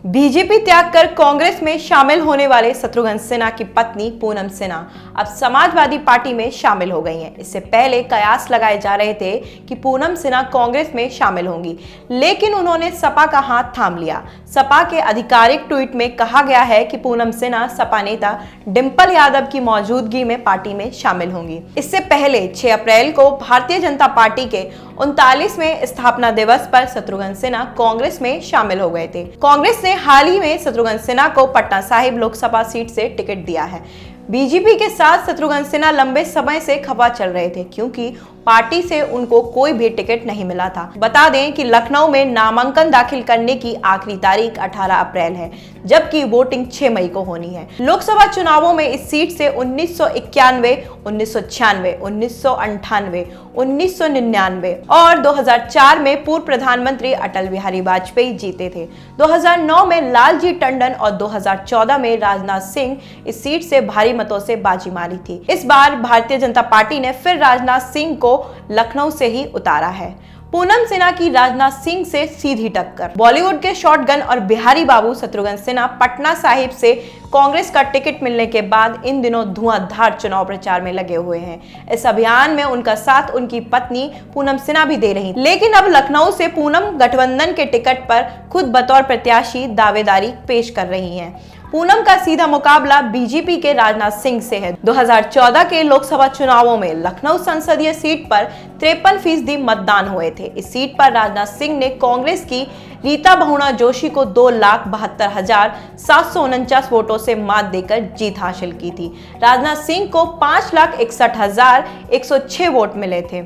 BJP त्याग कर कांग्रेस में शामिल होने वाले शत्रुघ्न सिन्हा की पत्नी पूनम सिन्हा अब समाजवादी पार्टी में शामिल हो गई हैं। इससे पहले कयास लगाए जा रहे थे कि पूनम सिन्हा कांग्रेस में शामिल होंगी, लेकिन उन्होंने सपा का हाथ थाम लिया। सपा के आधिकारिक ट्वीट में कहा गया है कि पूनम सिन्हा सपा नेता डिंपल यादव की मौजूदगी में पार्टी में शामिल होंगी। इससे पहले 6 अप्रैल को भारतीय जनता पार्टी के 39वें स्थापना दिवस पर शत्रुघ्न सिन्हा कांग्रेस में शामिल हो गए थे। कांग्रेस ने हाल ही में शत्रुघ्न सिन्हा को पटना साहिब लोकसभा सीट से टिकट दिया है। बीजेपी के साथ शत्रुघ्न सिन्हा लंबे समय से खफा चल रहे थे, क्योंकि पार्टी से उनको कोई भी टिकट नहीं मिला था। बता दें कि लखनऊ में नामांकन दाखिल करने की आखिरी तारीख 18 अप्रैल है, जबकि वोटिंग 6 मई को होनी है। लोकसभा चुनावों में इस सीट से 1991, 1996, 1998, 1999 और 2004 में पूर्व प्रधानमंत्री अटल बिहारी वाजपेयी जीते थे। 2009 में लालजी टंडन और 2014 में राजनाथ सिंह इस सीट से भारी मतों से बाजी मारी थी। इस बार भारतीय जनता पार्टी ने फिर राजनाथ सिंह को लखनऊ से ही उतारा है। पूनम सिन्हा की राजनाथ सिंह से सीधी टक्कर। बॉलीवुड के शॉटगन और बिहारी बाबू शत्रुघ्न सिन्हा पटना साहिब से कांग्रेस का टिकट मिलने के बाद इन दिनों धुआंधार चुनाव प्रचार में लगे हुए हैं। इस अभियान में उनका साथ उनकी पत्नी पूनम सिन्हा भी दे रही, लेकिन अब लखनऊ से पूनम गठबंधन के टिकट पर खुद बतौर प्रत्याशी दावेदारी पेश कर रही हैं। पूनम का सीधा मुकाबला बीजेपी के राजनाथ सिंह से है। 2014 के लोकसभा चुनावों में लखनऊ संसदीय सीट पर 53% मतदान हुए थे। इस सीट पर राजनाथ सिंह ने कांग्रेस की रीता बहुगुणा जोशी को 2,72,749 वोटों से मात देकर जीत हासिल की थी। राजनाथ सिंह को 5,61,106 वोट मिले थे।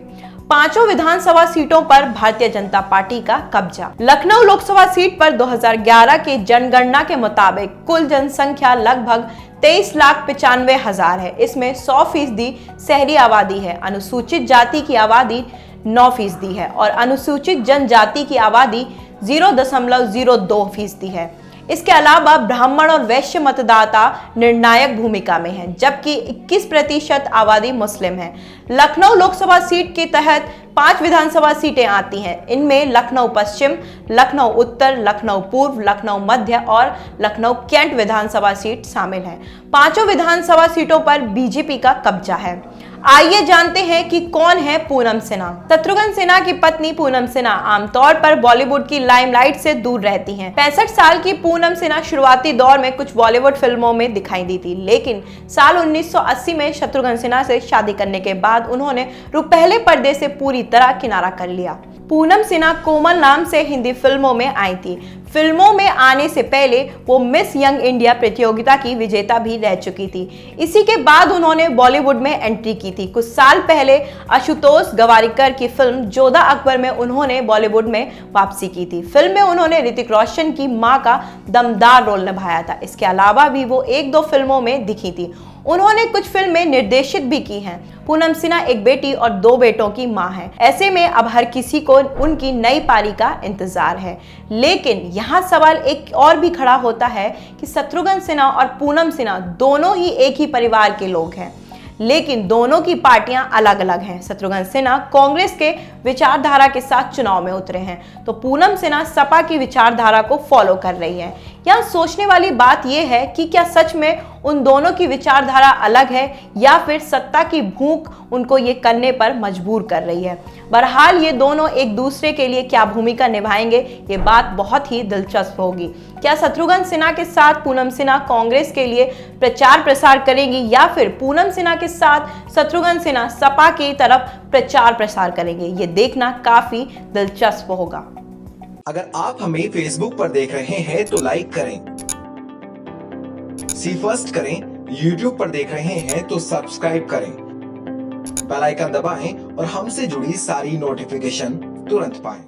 5 विधानसभा सीटों पर भारतीय जनता पार्टी का कब्जा। लखनऊ लोकसभा सीट पर 2011 के जनगणना के मुताबिक कुल जनसंख्या लगभग 23,95,000 है। इसमें 100% शहरी आबादी है। अनुसूचित जाति की आबादी 9% है और अनुसूचित जनजाति की आबादी 0.02% है। इसके अलावा ब्राह्मण और वैश्य मतदाता निर्णायक भूमिका में हैं, जबकि 21% आबादी मुस्लिम है। लखनऊ लोकसभा सीट के तहत 5 विधानसभा सीटें आती हैं। इनमें लखनऊ पश्चिम, लखनऊ उत्तर, लखनऊ पूर्व, लखनऊ मध्य और लखनऊ कैंट विधानसभा सीट शामिल हैं। 5 विधानसभा सीटों पर बीजेपी का कब्जा है। आइए जानते हैं कि कौन है पूनम सिन्हा। शत्रुघ्न सिन्हा की पत्नी पूनम सिन्हा आमतौर पर बॉलीवुड की लाइमलाइट से दूर रहती हैं। 65 साल की पूनम सिन्हा शुरुआती दौर में कुछ बॉलीवुड फिल्मों में दिखाई दी थी, लेकिन साल 1980 में शत्रुघ्न सिन्हा से शादी करने के बाद उन्होंने रुपहले पर्दे से पूरी तरह किनारा कर लिया। पूनम सिन्हा कोमल नाम से हिंदी फिल्मों में आई थी। फिल्मों में आने से पहले वो मिस यंग इंडिया प्रतियोगिता की विजेता भी रह चुकी थी। इसी के बाद उन्होंने बॉलीवुड में एंट्री की थी। कुछ साल पहले आशुतोष गवारिकर की फिल्म जोधा अकबर में उन्होंने बॉलीवुड में वापसी की थी। फिल्म में उन्होंने ऋतिक रोशन की मां का दमदार रोल निभाया था। इसके अलावा भी वो 1-2 फिल्मों में दिखी थी। उन्होंने कुछ फिल्में निर्देशित भी की हैं। पूनम सिन्हा एक बेटी और 2 बेटों की मां है। ऐसे में अब हर किसी को उनकी नई पारी का इंतजार है। लेकिन यहाँ सवाल एक और भी खड़ा होता है कि शत्रुघ्न सिन्हा और पूनम सिन्हा दोनों ही एक ही परिवार के लोग हैं, लेकिन दोनों की पार्टियां अलग अलग हैं। शत्रुघ्न सिन्हा कांग्रेस के विचारधारा के साथ चुनाव में उतरे हैं, तो पूनम सिन्हा सपा की विचारधारा को फॉलो कर रही है। यहाँ सोचने वाली बात यह है कि क्या सच में उन दोनों की विचारधारा अलग है या फिर सत्ता की भूख उनको ये करने पर मजबूर कर रही है। बहरहाल ये दोनों एक दूसरे के लिए क्या भूमिका निभाएंगे, ये बात बहुत ही दिलचस्प होगी। क्या शत्रुघ्न सिन्हा के साथ पूनम सिन्हा कांग्रेस के लिए प्रचार प्रसार करेंगी या फिर पूनम सिन्हा के साथ शत्रुघ्न सिन्हा सपा की तरफ प्रचार प्रसार करेंगे, ये देखना काफी दिलचस्प होगा। अगर आप हमें फेसबुक पर देख रहे हैं तो लाइक करें, सी फर्स्ट करें, यूट्यूब पर देख रहे हैं तो सब्सक्राइब करें, बेल आइकन दबाएं और हमसे जुड़ी सारी नोटिफिकेशन तुरंत पाएं।